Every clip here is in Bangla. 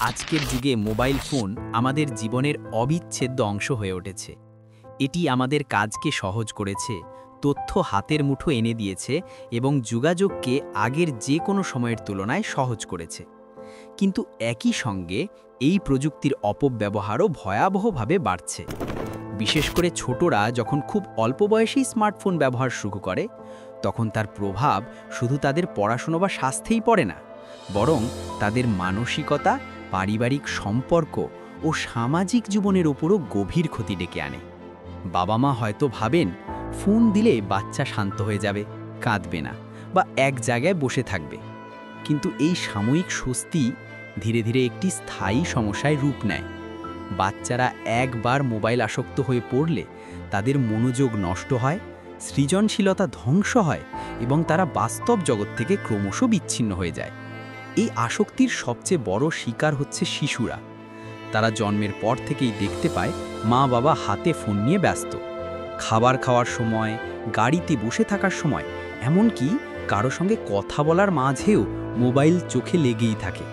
আজকের যুগে মোবাইল ফোন আমাদের জীবনের অবিচ্ছেদ্য অংশ হয়ে উঠেছে। এটি আমাদের কাজকে সহজ করেছে, তথ্য হাতের মুঠো এনে দিয়েছে এবং যোগাযোগকে আগের যে কোনো সময়ের তুলনায় সহজ করেছে। কিন্তু একই সঙ্গে এই প্রযুক্তির অপব্যবহারও ভয়াবহভাবে বাড়ছে। বিশেষ করে ছোটরা যখন খুব অল্প বয়সেই স্মার্টফোন ব্যবহার শুরু করে, তখন তার প্রভাব শুধু তাদের পড়াশোনা বা স্বাস্থ্যেই পড়ে না, বরং তাদের মানসিকতা, পারিবারিক সম্পর্ক ও সামাজিক জীবনের ওপরও গভীর ক্ষতি ডেকে আনে। বাবা মা হয়তো ভাবেন ফোন দিলে বাচ্চা শান্ত হয়ে যাবে, কাঁদবে না বা এক জায়গায় বসে থাকবে। কিন্তু এই সাময়িক স্বস্তি ধীরে ধীরে একটি স্থায়ী সমস্যায় রূপ নেয়। বাচ্চারা একবার মোবাইল আসক্ত হয়ে পড়লে তাদের মনোযোগ নষ্ট হয়, সৃজনশীলতা ধ্বংস হয় এবং তারা বাস্তব জগৎ থেকে ক্রমশ বিচ্ছিন্ন হয়ে যায়। এই আসক্তির সবচেয়ে বড় শিকার হচ্ছে শিশুরা। তারা জন্মের পর থেকেই দেখতে পায় মা বাবা হাতে ফোন নিয়ে ব্যস্ত। খাবার খাওয়ার সময়, গাড়িতে বসে থাকার সময়, এমনকি কারো সঙ্গে কথা বলার মাঝেও মোবাইল চোখে লেগেই থাকে।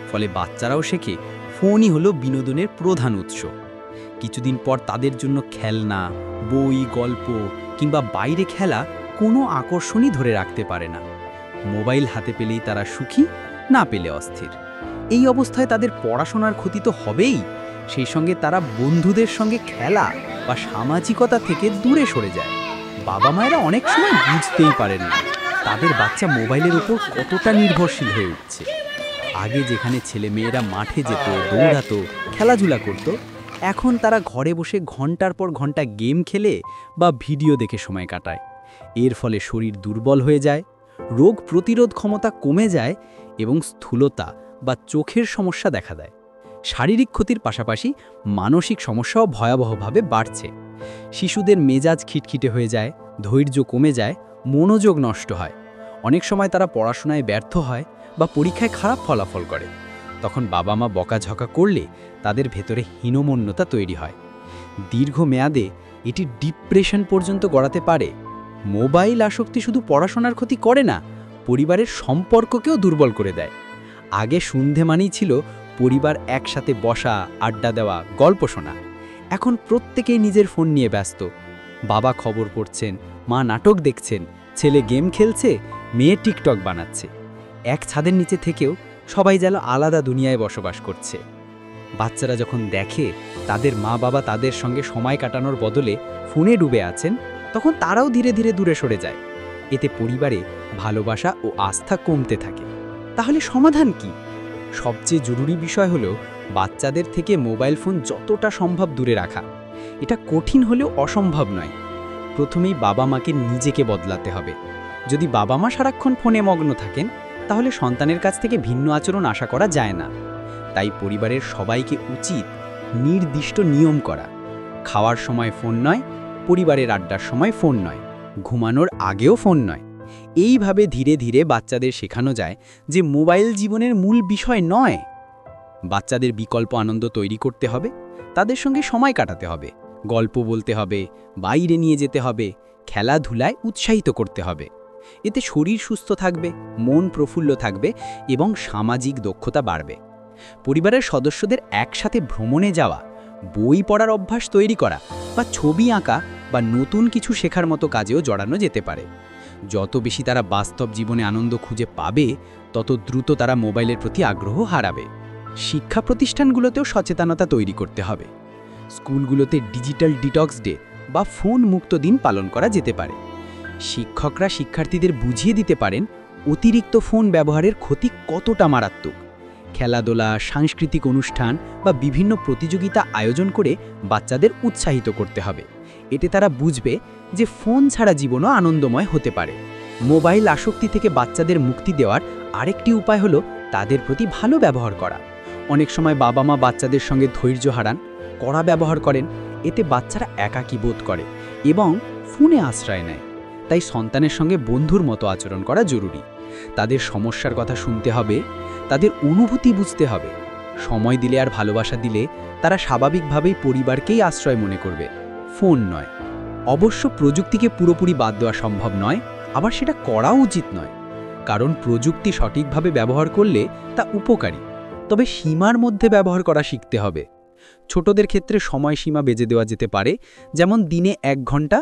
ফলে বাচ্চারাও শেখে ফোনই হলো বিনোদনের প্রধান উৎস। কিছুদিন পর তাদের জন্য খেলনা, বই, গল্প কিংবা বাইরে খেলা কোনো আকর্ষণই ধরে রাখতে পারে না। মোবাইল হাতে পেলেই তারা সুখী, না পেলে অস্থির। এই অবস্থায় তাদের পড়াশোনার ক্ষতি তো হবেই, সেই সঙ্গে তারা বন্ধুদের সঙ্গে খেলা বা সামাজিকতা থেকে দূরে সরে যায়। বাবা মায়েরা অনেক সময় বুঝতেই পারেন না তাদের বাচ্চা মোবাইলের উপর কতটা নির্ভরশীল হয়ে উঠছে। আগে যেখানে ছেলে মেয়েরা মাঠে যেত, দৌড়াতো, খেলাধুলা করত, এখন তারা ঘরে বসে ঘন্টার পর ঘন্টা গেম খেলে বা ভিডিও দেখে সময় কাটায়। এর ফলে শরীর দুর্বল হয়ে যায়, রোগ প্রতিরোধ ক্ষমতা কমে যায় এবং স্থূলতা বা চোখের সমস্যা দেখা দেয়। শারীরিক ক্ষতির পাশাপাশি মানসিক সমস্যাও ভয়াবহভাবে বাড়ছে। শিশুদের মেজাজ খিটখিটে হয়ে যায়, ধৈর্য কমে যায়, মনোযোগ নষ্ট হয়। অনেক সময় তারা পড়াশোনায় ব্যর্থ হয় বা পরীক্ষায় খারাপ ফলাফল করে। তখন বাবা মা বকাঝকা করলে তাদের ভেতরে হীনমন্যতা তৈরি হয়। দীর্ঘমেয়াদে এটি ডিপ্রেশন পর্যন্ত গড়াতে পারে। মোবাইল আসক্তি শুধু পড়াশোনার ক্ষতি করে না, পরিবারের সম্পর্ককেও দুর্বল করে দেয়। আগে সন্ধে মানেই ছিল পরিবার একসাথে বসা, আড্ডা দেওয়া, গল্প শোনা। এখন প্রত্যেকেই নিজের ফোন নিয়ে ব্যস্ত। বাবা খবর পড়ছেন, মা নাটক দেখছেন, ছেলে গেম খেলছে, মেয়ে টিকটক বানাচ্ছে। এক ছাদের নিচে থেকেও সবাই যেন আলাদা দুনিয়ায় বসবাস করছে। বাচ্চারা যখন দেখে তাদের মা বাবা তাদের সঙ্গে সময় কাটানোর বদলে ফোনে ডুবে আছেন, তখন তারাও ধীরে ধীরে দূরে সরে যায়। এতে পরিবারে ভালোবাসা ও আস্থা কমতে থাকে। তাহলে সমাধান কি? সবচেয়ে জরুরি বিষয় হলো বাচ্চাদের থেকে মোবাইল ফোন যতটা সম্ভব দূরে রাখা। এটা কঠিন হলেও অসম্ভব নয়। প্রথমেই বাবা মাকে নিজেকে বদলাতে হবে। যদি বাবা মা সারাক্ষণ ফোনে মগ্ন থাকেন, তাহলে সন্তানের কাছ থেকে ভিন্ন আচরণ আশা করা যায় না। তাই পরিবারের সবাইকে উচিত নির্দিষ্ট নিয়ম করা। খাওয়ার সময় ফোন নয়, পরিবারের আড্ডার সময় ফোন নয়, ঘুমানোর আগেও ফোন নয়। এইভাবে ধীরে ধীরে বাচ্চাদের শেখানো যায় যে মোবাইল জীবনের মূল বিষয় নয়। বাচ্চাদের বিকল্প আনন্দ তৈরি করতে হবে, তাদের সঙ্গে সময় কাটাতে হবে, গল্প বলতে হবে, বাইরে নিয়ে যেতে হবে, খেলাধুলায় উৎসাহিত করতে হবে। এতে শরীর সুস্থ থাকবে, মন প্রফুল্ল থাকবে এবং সামাজিক দক্ষতা বাড়বে। পরিবারের সদস্যদের একসাথে ভ্রমণে যাওয়া, বই পড়ার অভ্যাস তৈরি করা বা ছবি আঁকা বা নতুন কিছু শেখার মতো কাজেও জড়ানো যেতে পারে। যত বেশি তারা বাস্তব জীবনে আনন্দ খুঁজে পাবে, তত দ্রুত তারা মোবাইলের প্রতি আগ্রহ হারাবে। শিক্ষা প্রতিষ্ঠানগুলোতেও সচেতনতা তৈরি করতে হবে। স্কুলগুলোতে ডিজিটাল ডিটক্স ডে বা ফোন মুক্ত দিন পালন করা যেতে পারে। শিক্ষকরা শিক্ষার্থীদের বুঝিয়ে দিতে পারেন অতিরিক্ত ফোন ব্যবহারের ক্ষতি কতটা মারাত্মক। খেলাধুলা, সাংস্কৃতিক অনুষ্ঠান বা বিভিন্ন প্রতিযোগিতা আয়োজন করে বাচ্চাদের উৎসাহিত করতে হবে। এতে তারা বুঝবে যে ফোন ছাড়া জীবনও আনন্দময় হতে পারে। মোবাইল আসক্তি থেকে বাচ্চাদের মুক্তি দেওয়ার আরেকটি উপায় হলো তাদের প্রতি ভালো ব্যবহার করা। অনেক সময় বাবা মা বাচ্চাদের সঙ্গে ধৈর্য হারান, কড়া ব্যবহার করেন। এতে বাচ্চারা একাকী বোধ করে এবং ফোনে আশ্রয় নেয়। তাই সন্তানের সঙ্গে বন্ধুর মতো আচরণ করা জরুরি। তাদের সমস্যার কথা শুনতে হবে, তাদের অনুভূতি বুঝতে হবে। সময় দিলে আর ভালোবাসা দিলে তারা স্বাভাবিকভাবেই পরিবারকেই আশ্রয় মনে করবে, ফোন নয়। অবশ্য প্রযুক্তিকে পুরোপুরি বাদ দেওয়া সম্ভব নয়, আবার সেটা করাও উচিত নয়। কারণ প্রযুক্তি সঠিকভাবে ব্যবহার করলে তা উপকারী, তবে সীমার মধ্যে ব্যবহার করা শিখতে হবে। ছোটদের ক্ষেত্রে সময়সীমা বেঁধে দেওয়া যেতে পারে, যেমন দিনে 1 ঘন্টা,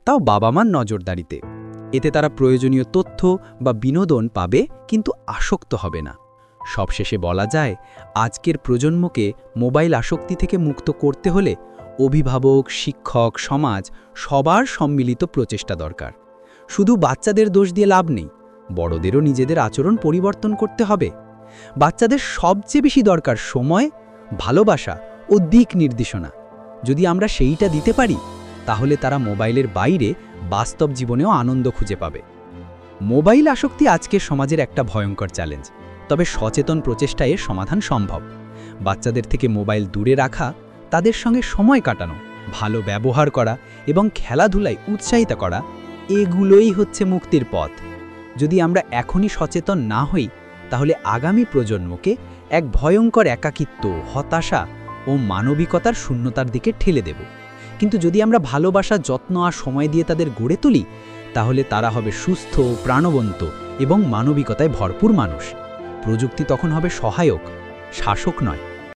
তাও বাবা মার নজরদারিতে। এতে তারা প্রয়োজনীয় তথ্য বা বিনোদন পাবে, কিন্তু আসক্ত হবে না। সবশেষে বলা যায়, আজকের প্রজন্মকে মোবাইল আসক্তি থেকে মুক্ত করতে হলে অভিভাবক, শিক্ষক, সমাজ সবার সম্মিলিত প্রচেষ্টা দরকার। শুধু বাচ্চাদের দোষ দিয়ে লাভ নেই, বড়দেরও নিজেদের আচরণ পরিবর্তন করতে হবে। বাচ্চাদের সবচেয়ে বেশি দরকার সময়, ভালোবাসা ও দিক নির্দেশনা। যদি আমরা সেইটা দিতে পারি, তাহলে তারা মোবাইলের বাইরে বাস্তব জীবনেও আনন্দ খুঁজে পাবে। মোবাইল আসক্তি আজকের সমাজের একটা ভয়ঙ্কর চ্যালেঞ্জ, তবে সচেতন প্রচেষ্টায় এর সমাধান সম্ভব। বাচ্চাদের থেকে মোবাইল দূরে রাখা, তাদের সঙ্গে সময় কাটানো, ভালো ব্যবহার করা এবং খেলাধুলায় উৎসাহিত করা, এগুলোই হচ্ছে মুক্তির পথ। যদি আমরা এখনই সচেতন না হই, তাহলে আগামী প্রজন্মকে এক ভয়ঙ্কর একাকিত্ব, হতাশা ও মানবিকতার শূন্যতার দিকে ঠেলে দেব। কিন্তু যদি আমরা ভালোবাসা, যত্ন আর সময় দিয়ে তাদের গড়ে তুলি, তাহলে তারা হবে সুস্থ, প্রাণবন্ত এবং মানবিকতায় ভরপুর মানুষ। প্রযুক্তি তখন হবে সহায়ক, শাসক নয়।